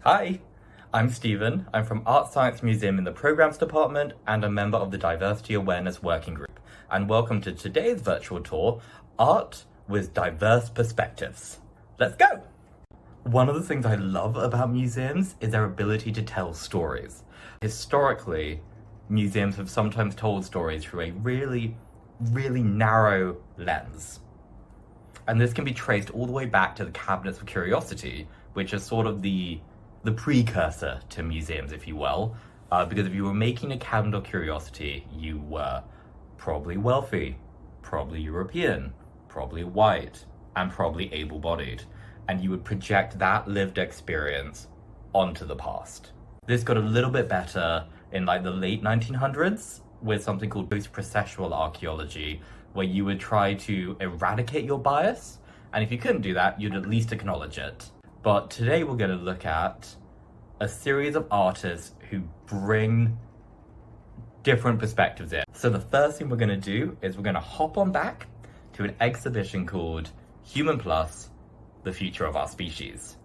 Hi, I'm Stephen. I'm from ArtScience Museum in the Programs Department and a member of the Diversity Awareness Working Group. And welcome to today's virtual tour, Art with Diverse Perspectives. Let's go! One of the things I love about museums is their ability to tell stories. Historically, museums have sometimes told stories through a really narrow lens. And this can be traced all the way back to the Cabinets of Curiosity, which is sort of the precursor to museums, if you will. Because if you were making a cabinet of curiosity, you were probably wealthy, probably European, probably white, and probably able-bodied. And you would project that lived experience onto the past. This got a little bit better in like the late 1900s with something called post-processual archaeology, where you would try to eradicate your bias, and if you couldn't do that, you'd at least acknowledge it. But today we're going to look at a series of artists who bring different perspectives in. So the first thing we're going to do is we're going to hop on back to an exhibition called Human Plus, The Future of Our Species.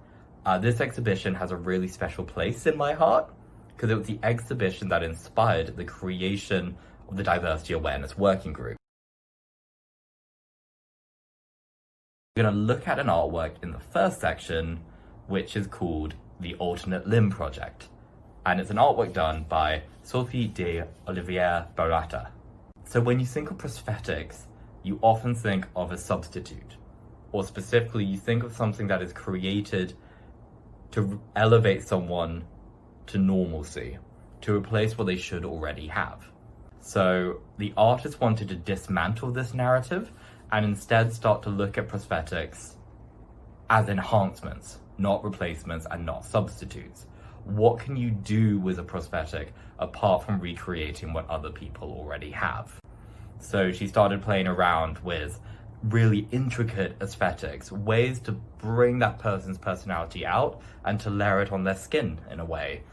This exhibition has a really special place in my heart because it was the exhibition that inspired the creation of the Diversity Awareness Working Group. We're going to look at an artwork in the first section, which is called the Alternate Limb Project. And it's an artwork done by Sophie de Olivier Barata. So when you think of prosthetics, you often think of a substitute, or specifically you think of something that is created to elevate someone to normalcy, to replace what they should already have. So the artist wanted to dismantle this narrative and instead start to look at prosthetics as enhancements, not replacements and not substitutes. What can you do with a prosthetic apart from recreating what other people already have? So she started playing around with really intricate aesthetics, ways to bring that person's personality out and to layer it on their skin in a way.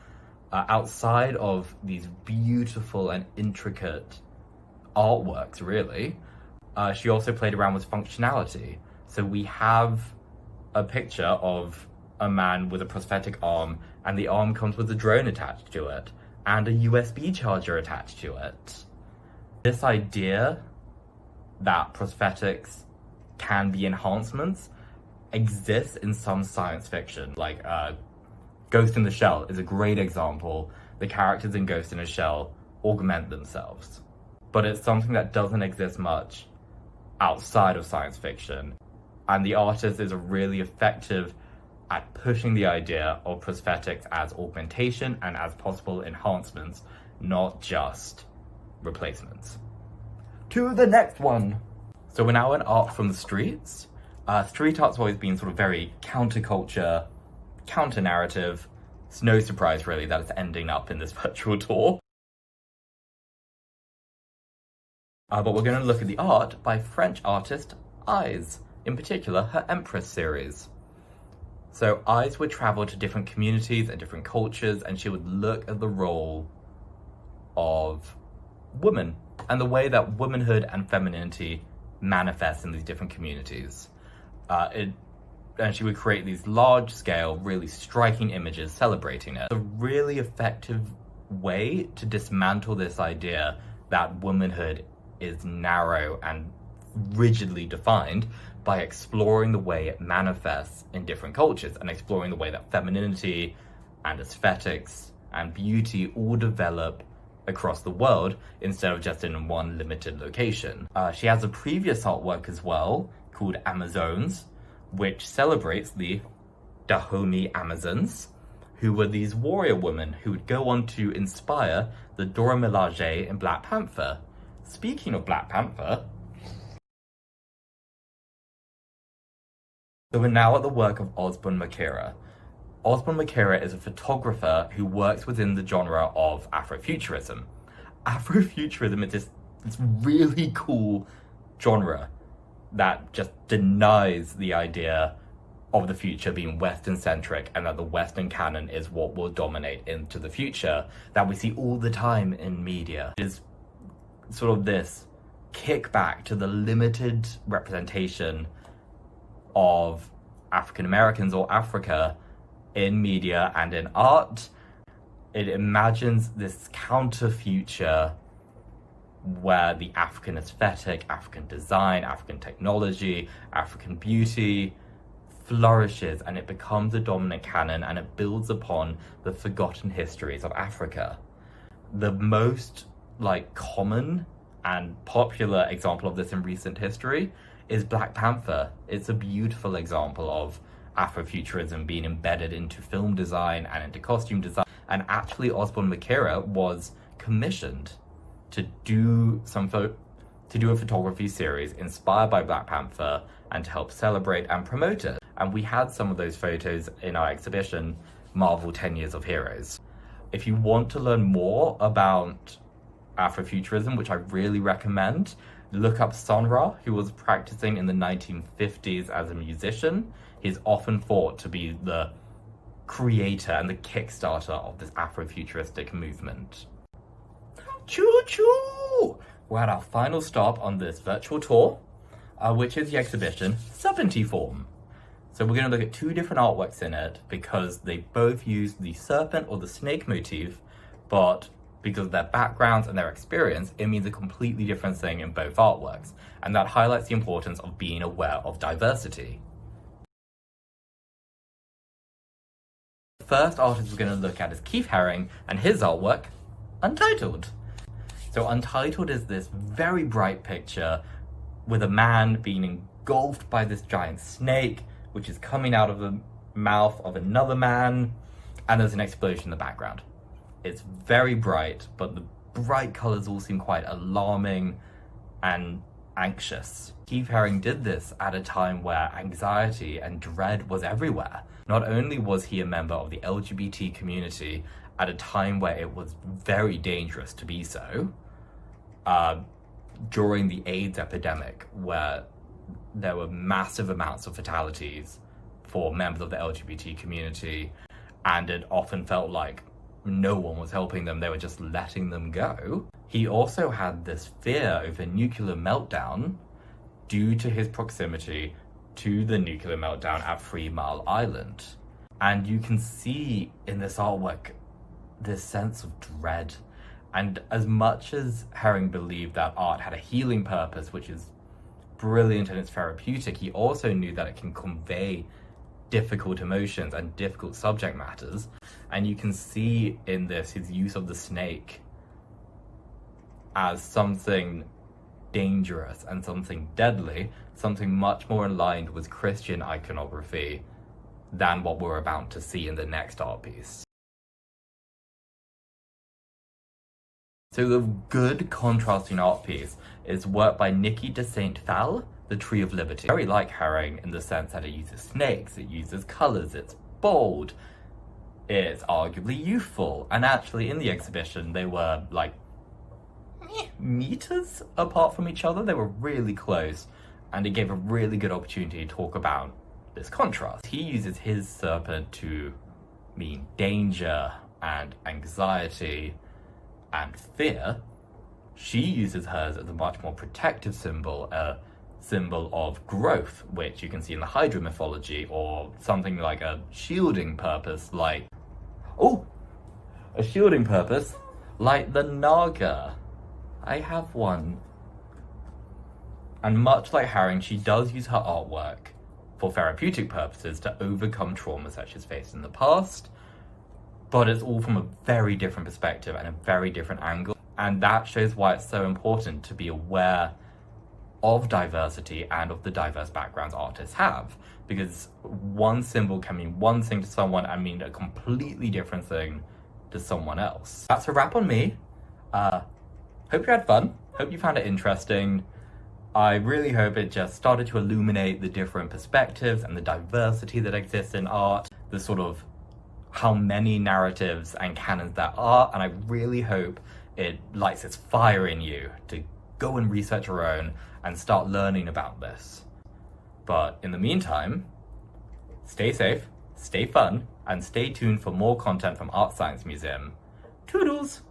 Outside of these beautiful and intricate artworks, really, she also played around with functionality. So we have a picture of a man with a prosthetic arm, and the arm comes with a drone attached to it, and a USB charger attached to it. This idea that prosthetics can be enhancements exists in some science fiction, like Ghost in the Shell is a great example. The characters in Ghost in a Shell augment themselves. But it's something that doesn't exist much outside of science fiction. And the artist is really effective at pushing the idea of prosthetics as augmentation and as possible enhancements, not just replacements. To the next one. So we're now in art from the streets. Street art's always been sort of very counterculture, counter-narrative. It's no surprise really that it's ending up in this virtual tour. But we're going to look at the art by French artist Eyes, in particular her Empress Series. So Eyes would travel to different communities and different cultures, and she would look at the role of women and the way that womanhood and femininity manifest in these different communities. And she would create these large-scale, really striking images celebrating it. A really effective way to dismantle this idea that womanhood is narrow and rigidly defined by exploring the way it manifests in different cultures and exploring the way that femininity and aesthetics and beauty all develop across the world instead of just in one limited location. She has a previous artwork as well called Amazones, which celebrates the Dahomey Amazons, who were these warrior women who would go on to inspire the Dora Milaje in Black Panther. Speaking of Black Panther, so we're now at the work of Osborne Makira. Osborne Makira is a photographer who works within the genre of Afrofuturism. Afrofuturism is this really cool genre that just denies the idea of the future being Western-centric and that the Western canon is what will dominate into the future that we see all the time in media. It is sort of this kickback to the limited representation of African Americans or Africa in media and in art. It imagines this counter-future where the African aesthetic, African design, African technology, African beauty flourishes, and it becomes a dominant canon, and it builds upon the forgotten histories of Africa. The most common and popular example of this in recent history is Black Panther. It's a beautiful example of Afrofuturism being embedded into film design and into costume design. And actually Osborne Makira was commissioned to do a photography series inspired by Black Panther and to help celebrate and promote it. And we had some of those photos in our exhibition, Marvel 10 Years of Heroes. If you want to learn more about Afrofuturism, which I really recommend, look up Sun Ra, who was practicing in the 1950s as a musician. He's often thought to be the creator and the kickstarter of this Afrofuturistic movement. Choo-choo! We're at our final stop on this virtual tour, which is the exhibition 70 Form. So we're going to look at two different artworks in it because they both use the serpent or the snake motif, but because of their backgrounds and their experience, it means a completely different thing in both artworks. And that highlights the importance of being aware of diversity. The first artist we're going to look at is Keith Haring and his artwork, Untitled. So Untitled is this very bright picture with a man being engulfed by this giant snake, which is coming out of the mouth of another man, and there's an explosion in the background. It's very bright, but the bright colors all seem quite alarming and anxious. Keith Haring did this at a time where anxiety and dread was everywhere. Not only was he a member of the LGBT community at a time where it was very dangerous to be so, during the AIDS epidemic, where there were massive amounts of fatalities for members of the LGBT community, and it often felt like no one was helping them, they were just letting them go. He also had this fear over nuclear meltdown due to his proximity to the nuclear meltdown at 3 Mile Island. And you can see in this artwork this sense of dread. And as much as Haring believed that art had a healing purpose, which is brilliant and it's therapeutic, he also knew that it can convey difficult emotions and difficult subject matters. And you can see in this his use of the snake as something dangerous and something deadly, something much more aligned with Christian iconography than what we're about to see in the next art piece. So the good contrasting art piece is work by Niki de Saint Val, The Tree of Liberty. Very like Haring in the sense that it uses snakes, it uses colors, it's bold, it's arguably youthful, and actually in the exhibition they were like meters apart from each other. They were really close, and it gave a really good opportunity to talk about this contrast. He uses his serpent to mean danger and anxiety and fear. She uses hers as a much more protective symbol, a symbol of growth, which you can see in the Hydra mythology, or something like a shielding purpose like the Naga. I have one. And much like Haring, she does use her artwork for therapeutic purposes to overcome traumas that she's faced in the past, but it's all from a very different perspective and a very different angle. And that shows why it's so important to be aware of diversity and of the diverse backgrounds artists have, because one symbol can mean one thing to someone and mean a completely different thing to someone else. That's a wrap on me. Hope you had fun. Hope you found it interesting. I really hope it just started to illuminate the different perspectives and the diversity that exists in art, the sort of how many narratives and canons there are, and I really hope it lights this fire in you to go and research your own and start learning about this. But in the meantime, stay safe, stay fun, and stay tuned for more content from ArtScience Museum. Toodles!